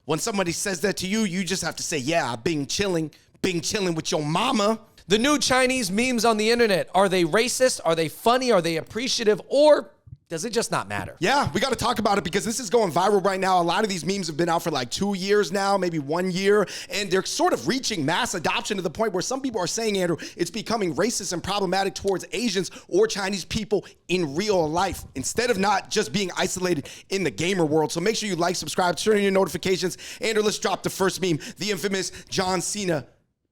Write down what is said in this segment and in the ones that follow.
when somebody says that to you, you just have to say, yeah, been chilling with your mama. The new Chinese memes on the internet, are they racist? Are they funny? Are they appreciative? Or does it just not matter? Yeah, we got to talk about it because this is going viral right now. A lot of these memes have been out for like 2 years now, maybe 1 year, and they're sort of reaching mass adoption to the point where some people are saying, Andrew, it's becoming racist and problematic towards Asians or Chinese people in real life, instead of not just being isolated in the gamer world. So make sure you like, subscribe, turn on your notifications. Andrew, let's drop the first meme, the infamous John Cena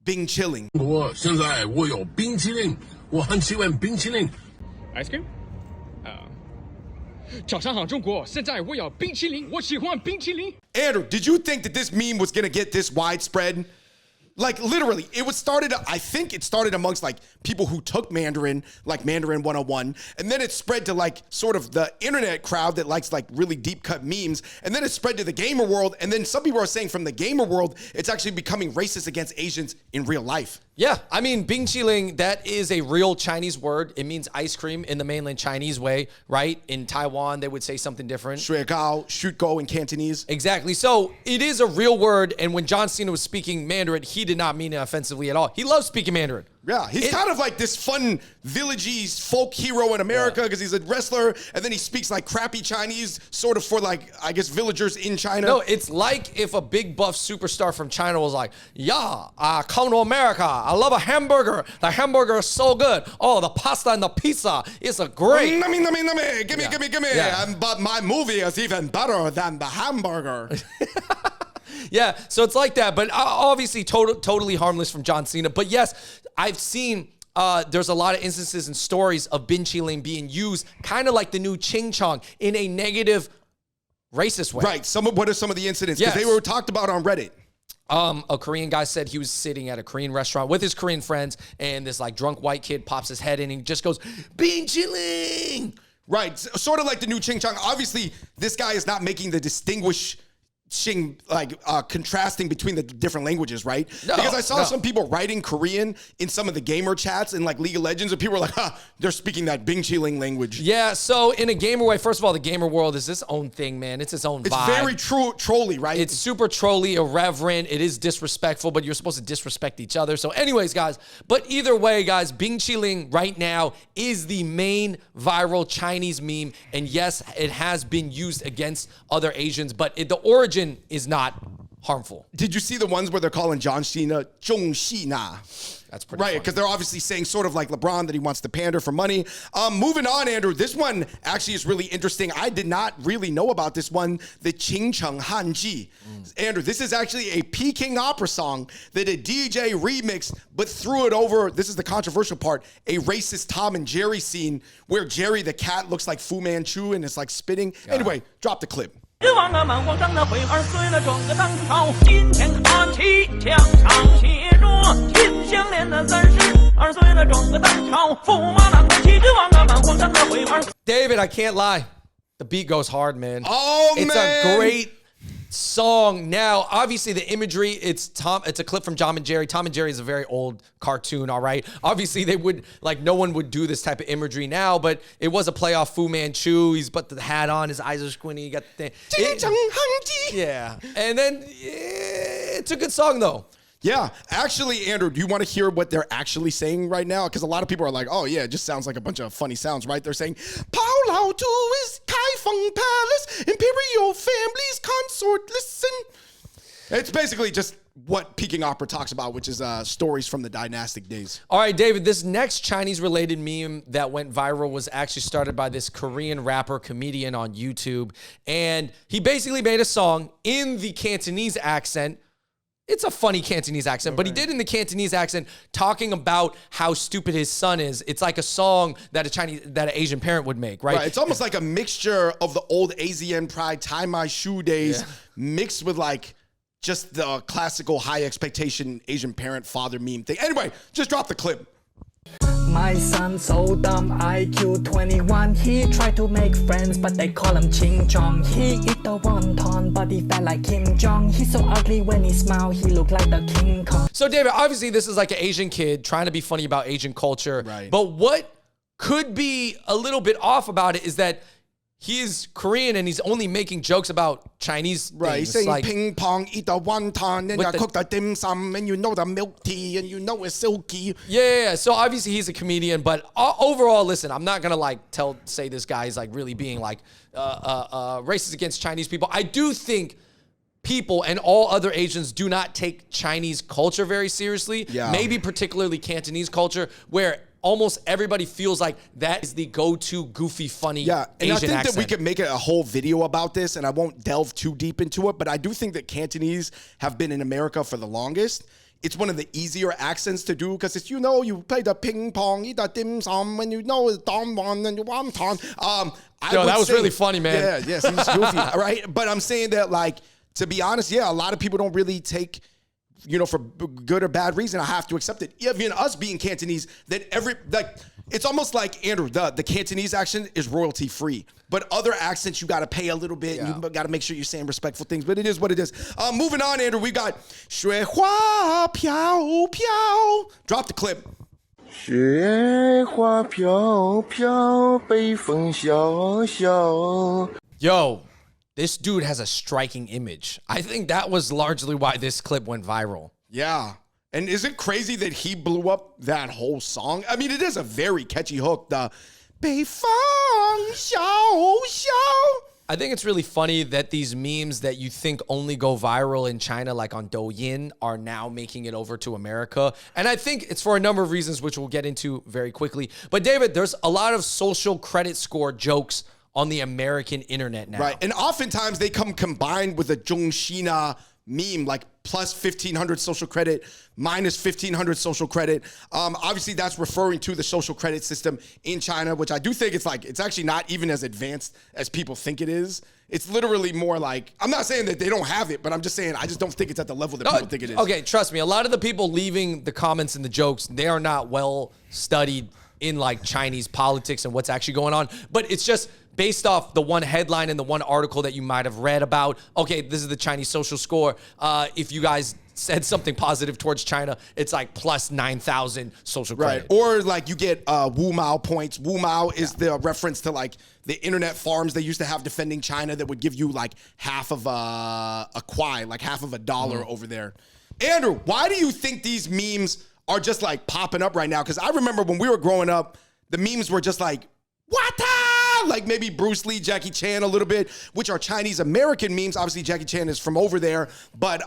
Bing chilling. 我现在我有冰淇淋，我很喜欢冰淇淋。 Ice cream? 早上好，中国！现在我有冰淇淋，我喜欢冰淇淋。 Andrew, did you think that this meme was gonna get this widespread? Like literally, I think it started amongst like people who took Mandarin, like Mandarin 101, and then it spread to like sort of the internet crowd that likes like really deep cut memes, and then it spread to the gamer world, and then some people are saying from the gamer world, it's actually becoming racist against Asians in real life. Yeah, I mean, Bing Qiling, that is a real Chinese word. It means ice cream in the mainland Chinese way, right? In Taiwan, they would say something different. 水糕, shoot go in Cantonese. Exactly. So it is a real word. And when John Cena was speaking Mandarin, he did not mean it offensively at all. He loves speaking Mandarin. Yeah, he's kind of like this fun, villagey folk hero in America because he's a wrestler, and then he speaks like crappy Chinese, sort of for like, I guess, villagers in China. No, it's like if a big buff superstar from China was like, yeah, come to America. I love a hamburger. The hamburger is so good. Oh, the pasta and the pizza is a great. Gimme. Give me. Yeah. But my movie is even better than the hamburger. Yeah, so it's like that, but obviously totally harmless from John Cena. But yes, I've seen there's a lot of instances and stories of Bin Qiling being used kind of like the new Ching Chong in a negative, racist way. Right. What are some of the incidents? Because they were talked about on Reddit. A Korean guy said he was sitting at a Korean restaurant with his Korean friends, and this like drunk white kid pops his head in and he just goes, Bin Qiling! Right. Sort of like the new Ching Chong. Obviously, this guy is not making the contrasting between the different languages, right? No, because I saw some people writing Korean in some of the gamer chats in like League of Legends, and people were like, they're speaking that Bing Qiling language. Yeah, so in a gamer way, first of all, the gamer world is its own thing, man. It's its own vibe. It's very trolly, right? It's super trolly, irreverent. It is disrespectful, but you're supposed to disrespect each other. So anyways, guys, but either way, guys, Bing Qiling right now is the main viral Chinese meme. And yes, it has been used against other Asians, but the origin is not harmful. Did you see the ones where they're calling John Cena Zhong Xina? That's pretty right, because they're obviously saying sort of like LeBron that he wants to pander for money. Moving on, Andrew, this one actually is really interesting. I did not really know about this one, the Qingcheng Hanji. Andrew, this is actually a Peking opera song that a DJ remixed, but threw it over, this is the controversial part, a racist Tom and Jerry scene where Jerry the cat looks like Fu Manchu and it's like spitting. Anyway, drop the clip. 日望那满皇上的回儿，随了整个当朝，今天看齐墙上写着秦香莲的34，随了整个当朝，驸马郎的旗帜望那满皇上的回儿。 David, I can't lie. The beat goes hard, man. Oh, it's man. a great song. Now, obviously, the imagery, it's a clip from Tom and Jerry. Tom and Jerry is a very old cartoon, all right? Obviously, they would, like, no one would do this type of imagery now, but it was a play off Fu Manchu. He's put the hat on, his eyes are squinty, he got the thing. Yeah. And then, it's a good song, though. Yeah, actually, Andrew, do you want to hear what they're actually saying right now? Because a lot of people are like, oh, yeah, it just sounds like a bunch of funny sounds, right? They're saying, Pao Lao Tu is Kaifeng Palace, Imperial Family's consort, listen. It's basically just what Peking opera talks about, which is stories from the dynastic days. All right, David, this next Chinese-related meme that went viral was actually started by this Korean rapper comedian on YouTube. And he basically made a song in the Cantonese accent. It's a funny Cantonese accent, but he did in the Cantonese accent talking about how stupid his son is. It's like a song that an Asian parent would make, right? Right. It's almost like a mixture of the old AZN Pride, Tie My Shoe days mixed with like just the classical high expectation Asian parent father meme thing. Anyway, just drop the clip. My son so dumb, IQ 21. He tried to make friends, but they call him Ching Chong. He eat the wonton, but he fat like Kim Jong. He's so ugly when he smile, he look like the King Kong. So, David, obviously this is like an Asian kid trying to be funny about Asian culture. Right. But what could be a little bit off about it is that he is Korean and he's only making jokes about Chinese Right, he's things. saying ping pong, eat the wonton, then With you the- cook the dim sum, and you know the milk tea, and you know it's silky. Yeah. So obviously he's a comedian, but overall, listen, I'm not gonna like say this guy is like really being like racist against Chinese people. I do think people and all other Asians do not take Chinese culture very seriously. Yeah. Maybe particularly Cantonese culture, where almost everybody feels like that is the go-to goofy, funny Yeah, and Asian I think accent. that we could make a whole video about this, and I won't delve too deep into it, but I do think that Cantonese have been in America for the longest. It's one of the easier accents to do because it's, you know, you play the ping pong, eat the dim sum, and you know it's don won and you wonton. Yo, that was really funny, man. Yeah, yes, he's goofy, right? But I'm saying that, like, to be honest, yeah, a lot of people don't really take, you know, for good or bad reason, I have to accept it. Even us being Cantonese, that it's almost like, Andrew, the Cantonese accent is royalty free. But other accents, you got to pay a little bit. Yeah. And you got to make sure you're saying respectful things. But it is what it is. Moving on, Andrew, we got 雪花飘飘. Drop the clip. 雪花飘飘，北风萧萧。 Yo, this dude has a striking image. I think that was largely why this clip went viral. Yeah. And is it crazy that he blew up that whole song? I mean, it is a very catchy hook. The 北风萧萧. I think it's really funny that these memes that you think only go viral in China, like on Douyin, are now making it over to America. And I think it's for a number of reasons, which we'll get into very quickly. But David, there's a lot of social credit score jokes on the American internet now. Right. And oftentimes they come combined with a Zhongxina meme, like plus 1,500 social credit, minus 1,500 social credit. Obviously, that's referring to the social credit system in China, which I do think it's actually not even as advanced as people think it is. It's literally more like, I'm not saying that they don't have it, but I'm just saying I just don't think it's at the level that people think it is. Okay, trust me. A lot of the people leaving the comments and the jokes, they are not well studied in like Chinese politics and what's actually going on. But it's just based off the one headline and the one article that you might have read about, okay, this is the Chinese social score. If you guys said something positive towards China, it's like plus 9,000 social credit. Right. Or like you get Wu Mao points. Wu Mao is the reference to like the internet farms they used to have defending China that would give you like half of a kwai, like half of $1 over there. Andrew, why do you think these memes are just like popping up right now? Because I remember when we were growing up, the memes were just like, what? Like maybe Bruce Lee, Jackie Chan a little bit, which are Chinese American memes. Obviously, Jackie Chan is from over there, but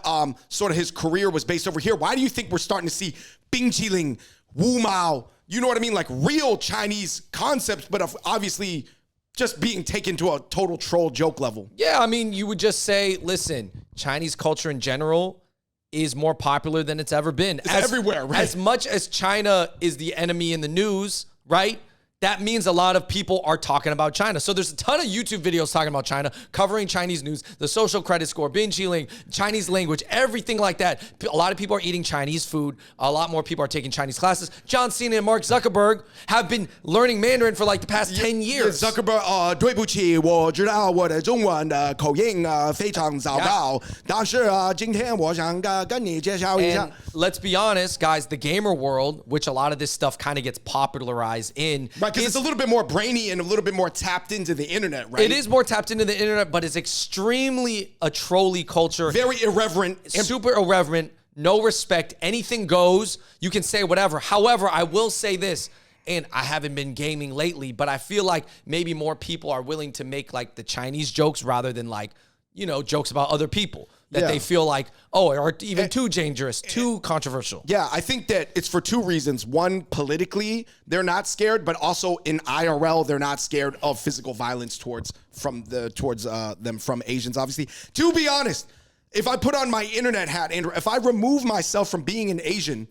sort of his career was based over here. Why do you think we're starting to see Bing Qiling, Wu Mao, you know what I mean? Like real Chinese concepts, but obviously just being taken to a total troll joke level. Yeah, I mean, you would just say, listen, Chinese culture in general is more popular than it's ever been. It's everywhere, right? As much as China is the enemy in the news, right? That means a lot of people are talking about China. So there's a ton of YouTube videos talking about China, covering Chinese news, the social credit score, Bing Qiling, Chinese language, everything like that. A lot of people are eating Chinese food. A lot more people are taking Chinese classes. John Cena and Mark Zuckerberg have been learning Mandarin for like the past 10 years. Zuckerberg, 对不起，我知道我的中文的口音非常糟糕，但是今天我想跟你介绍一下。 And let's be honest, guys, the gamer world, which a lot of this stuff kind of gets popularized in, Right, because it's a little bit more brainy and a little bit more tapped into the internet, right? it is more tapped into the internet, but it's extremely a trolly culture. Very irreverent. Super irreverent, no respect, anything goes. You can say whatever. However, I will say this, and I haven't been gaming lately, but I feel like maybe more people are willing to make like the Chinese jokes rather than like, you know, jokes about other people that Yeah. they feel like, oh, are even too dangerous, too controversial. Yeah, I think that it's for two reasons. One, politically, they're not scared, but also in IRL, they're not scared of physical violence towards them from Asians, obviously. To be honest, if I put on my internet hat, Andrew, if I remove myself from being an Asian,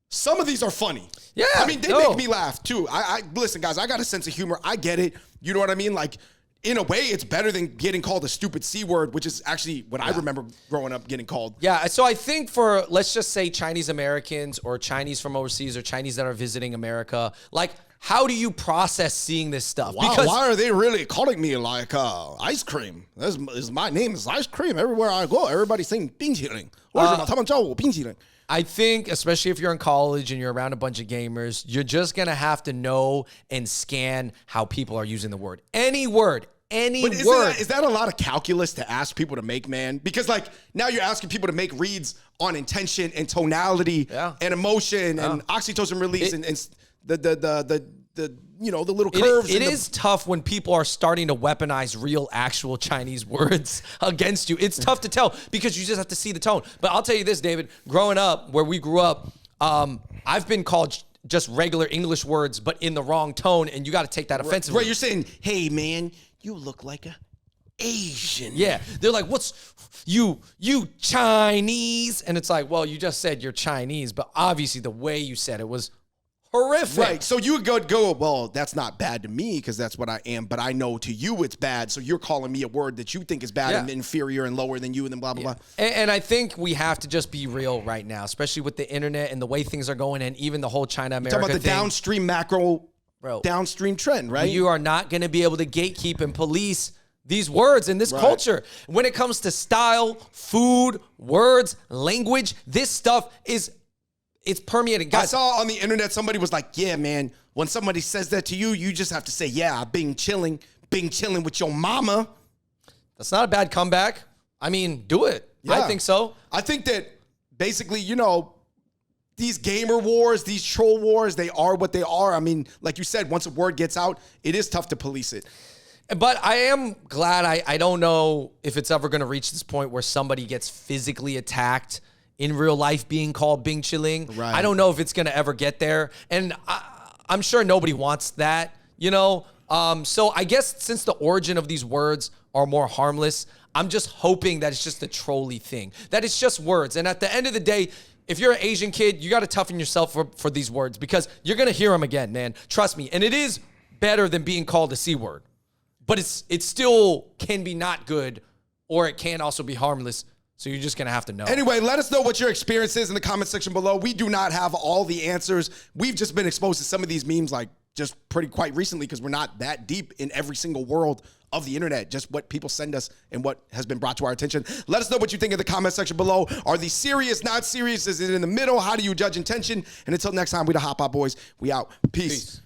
some of these are funny. Yeah, I mean, they no. make me laugh too. I listen, guys, I got a sense of humor. I get it. You know what I mean? Like, in a way, it's better than getting called a stupid C word, which is actually what I remember growing up getting called. Yeah, so I think for, let's just say Chinese Americans or Chinese from overseas or Chinese that are visiting America, like, how do you process seeing this stuff? Wow, why are they really calling me like ice cream? My name is ice cream. Everywhere I go, everybody's saying 冰淇淋. 为什么他们叫我冰淇淋? I think, especially if you're in college and you're around a bunch of gamers, you're just going to have to know and scan how people are using the word. Any word, any But word. is that a lot of calculus to ask people to make, man? Because like now you're asking people to make reads on intention and tonality and emotion and oxytocin release and the the little curves. It is tough when people are starting to weaponize real, actual Chinese words against you. It's tough to tell because you just have to see the tone. But I'll tell you this, David, growing up where we grew up, I've been called just regular English words, but in the wrong tone, and you got to take that offensively. Right, you're saying, hey, man, you look like a Asian. Yeah, they're like, what's you Chinese? And it's like, well, you just said you're Chinese, but obviously the way you said it was horrific. Right, so you would go, well, that's not bad to me because that's what I am, but I know to you it's bad, so you're calling me a word that you think is bad and inferior and lower than you and then blah, blah, blah. And I think we have to just be real right now, especially with the internet and the way things are going and even the whole China-America Talking about the thing. downstream macro, downstream trend, right? You are not going to be able to gatekeep and police these words in this culture. When it comes to style, food, words, language, this stuff it's permeating. Guys, I saw on the internet somebody was like, yeah, man, when somebody says that to you, you just have to say, yeah, I've been chilling with your mama. That's not a bad comeback. I mean, do it. Yeah. I think so. I think that basically, these gamer wars, these troll wars, they are what they are. I mean, like you said, once a word gets out, it is tough to police it. But I am glad. I don't know if it's ever going to reach this point where somebody gets physically attacked in real life being called Bing Chiling. Right. I don't know if it's going to ever get there. And I'm sure nobody wants that, So I guess since the origin of these words are more harmless, I'm just hoping that it's just a trolley thing, that it's just words. And at the end of the day, if you're an Asian kid, you got to toughen yourself for these words because you're going to hear them again, man. Trust me. And it is better than being called a C word. But it still can be not good, or it can also be harmless. So you're just going to have to know. Anyway, let us know what your experience is in the comment section below. We do not have all the answers. We've just been exposed to some of these memes like just quite recently because we're not that deep in every single world of the internet, just what people send us and what has been brought to our attention. Let us know what you think in the comment section below. Are these serious, not serious? Is it in the middle? How do you judge intention? And until next time, we the Hot Pot Boys. We out. Peace.